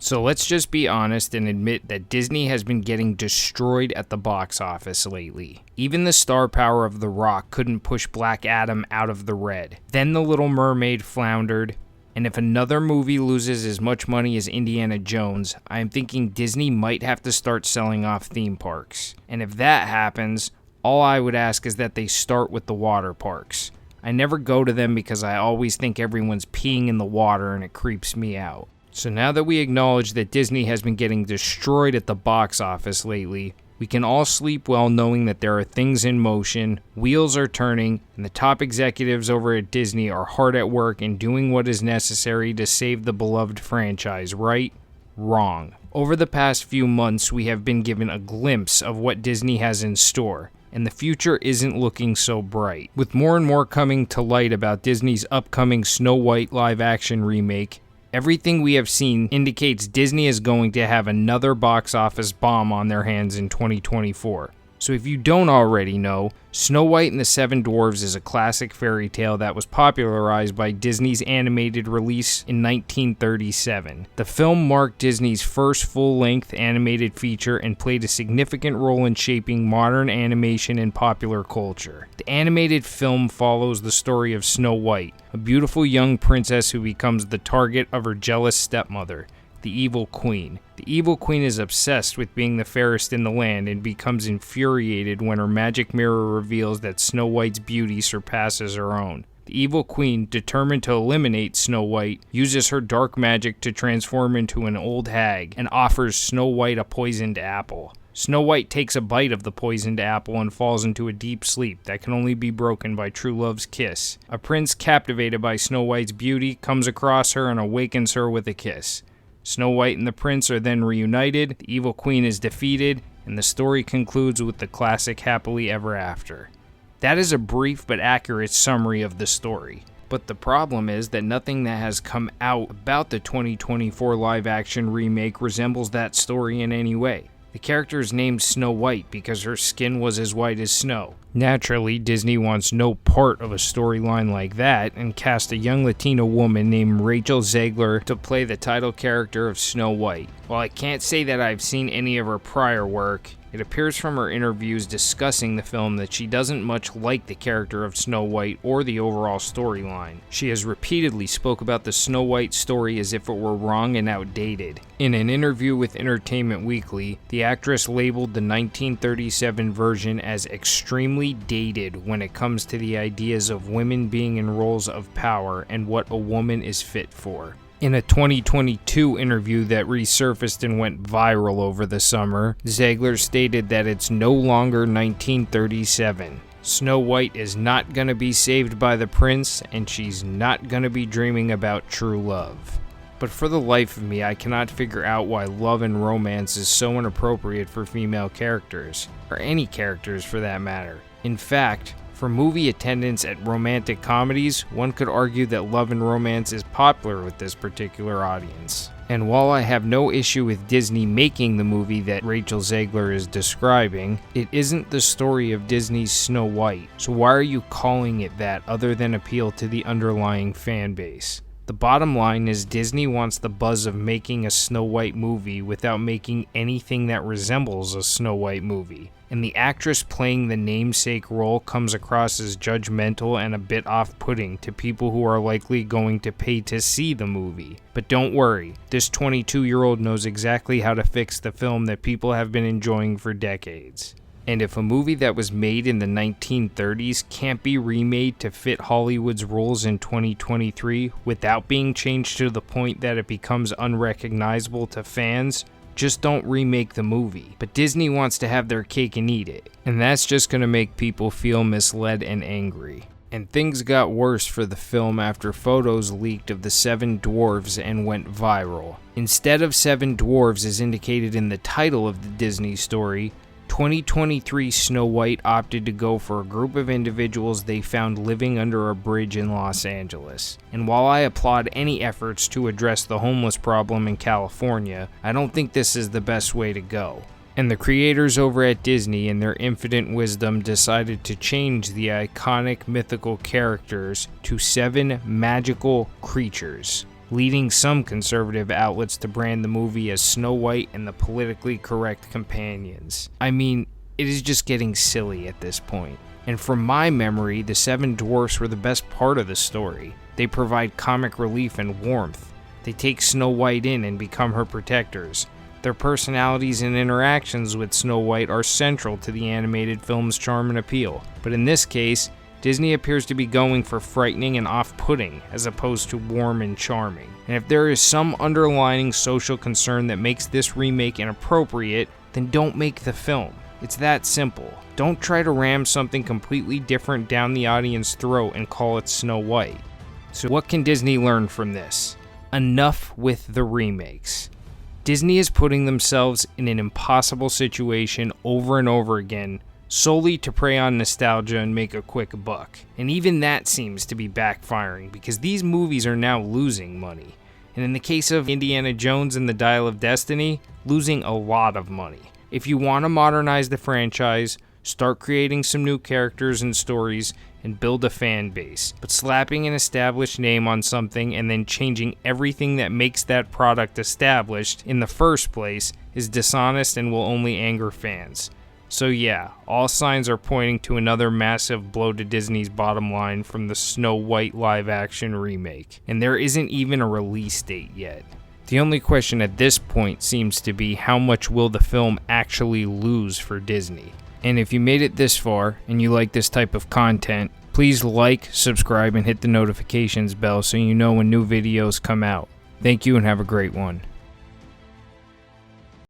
So let's just be honest and admit that Disney has been getting destroyed at the box office lately. Even the star power of The Rock couldn't push Black Adam out of the red. Then The Little Mermaid floundered. And if another movie loses as much money as Indiana Jones, I am thinking Disney might have to start selling off theme parks. And if that happens, all I would ask is that they start with the water parks. I never go to them because I always think everyone's peeing in the water and it creeps me out. So now that we acknowledge that Disney has been getting destroyed at the box office lately, we can all sleep well knowing that there are things in motion, wheels are turning, and the top executives over at Disney are hard at work and doing what is necessary to save the beloved franchise, right? Wrong. Over the past few months, we have been given a glimpse of what Disney has in store, and the future isn't looking so bright. With more and more coming to light about Disney's upcoming Snow White live-action remake, everything we have seen indicates Disney is going to have another box office bomb on their hands in 2024. So if you don't already know, Snow White and the Seven Dwarves is a classic fairy tale that was popularized by Disney's animated release in 1937. The film marked Disney's first full-length animated feature and played a significant role in shaping modern animation and popular culture. The animated film follows the story of Snow White, a beautiful young princess who becomes the target of her jealous stepmother, the Evil Queen. The Evil Queen is obsessed with being the fairest in the land and becomes infuriated when her magic mirror reveals that Snow White's beauty surpasses her own. The Evil Queen, determined to eliminate Snow White, uses her dark magic to transform into an old hag and offers Snow White a poisoned apple. Snow White takes a bite of the poisoned apple and falls into a deep sleep that can only be broken by true love's kiss. A prince captivated by Snow White's beauty comes across her and awakens her with a kiss. Snow White and the prince are then reunited, the Evil Queen is defeated, and the story concludes with the classic happily ever after. That is a brief but accurate summary of the story. But the problem is that nothing that has come out about the 2024 live-action remake resembles that story in any way. The character is named Snow White because her skin was as white as snow. Naturally, Disney wants no part of a storyline like that and cast a young Latina woman named Rachel Ziegler to play the title character of Snow White. While I can't say that I've seen any of her prior work, it appears from her interviews discussing the film that she doesn't much like the character of Snow White or the overall storyline. She has repeatedly spoke about the Snow White story as if it were wrong and outdated. In an interview with Entertainment Weekly, the actress labeled the 1937 version as extremely dated when it comes to the ideas of women being in roles of power and what a woman is fit for. In a 2022 interview that resurfaced and went viral over the summer, Ziegler stated that it's no longer 1937. Snow White is not going to be saved by the prince, and she's not going to be dreaming about true love. But for the life of me, I cannot figure out why love and romance is so inappropriate for female characters, or any characters for that matter. In fact, for movie attendance at romantic comedies, one could argue that love and romance is popular with this particular audience. And while I have no issue with Disney making the movie that Rachel Ziegler is describing, it isn't the story of Disney's Snow White. So why are you calling it that other than appeal to the underlying fan base? The bottom line is Disney wants the buzz of making a Snow White movie without making anything that resembles a Snow White movie. And the actress playing the namesake role comes across as judgmental and a bit off-putting to people who are likely going to pay to see the movie. But don't worry, this 22-year-old knows exactly how to fix the film that people have been enjoying for decades. And if a movie that was made in the 1930s can't be remade to fit Hollywood's rules in 2023 without being changed to the point that it becomes unrecognizable to fans, just don't remake the movie. But Disney wants to have their cake and eat it, and that's just going to make people feel misled and angry. And things got worse for the film after photos leaked of the Seven Dwarves and went viral. Instead of Seven Dwarves as indicated in the title of the Disney story, 2023 Snow White opted to go for a group of individuals they found living under a bridge in Los Angeles. And while I applaud any efforts to address the homeless problem in California, I don't think this is the best way to go. And the creators over at Disney, in their infinite wisdom, decided to change the iconic mythical characters to 7 magical creatures. leading some conservative outlets to brand the movie as Snow White and the politically correct companions. I mean, it is just getting silly at this point. And from my memory, the 7 dwarfs were the best part of the story. They provide comic relief and warmth. They take Snow White in and become her protectors. Their personalities and interactions with Snow White are central to the animated film's charm and appeal. But in this case, Disney appears to be going for frightening and off-putting as opposed to warm and charming. And if there is some underlying social concern that makes this remake inappropriate, then don't make the film. It's that simple. Don't try to ram something completely different down the audience's throat and call it Snow White. So what can Disney learn from this? Enough with the remakes. Disney is putting themselves in an impossible situation over and over again solely to prey on nostalgia and make a quick buck. And even that seems to be backfiring because these movies are now losing money. And in the case of Indiana Jones and the Dial of Destiny, losing a lot of money. If you want to modernize the franchise, start creating some new characters and stories, and build a fan base. But slapping an established name on something and then changing everything that makes that product established in the first place is dishonest and will only anger fans. So yeah, all signs are pointing to another massive blow to Disney's bottom line from the Snow White live-action remake. And there isn't even a release date yet. The only question at this point seems to be how much will the film actually lose for Disney. And if you made it this far and you like this type of content, please like, subscribe, and hit the notifications bell so you know when new videos come out. Thank you and have a great one.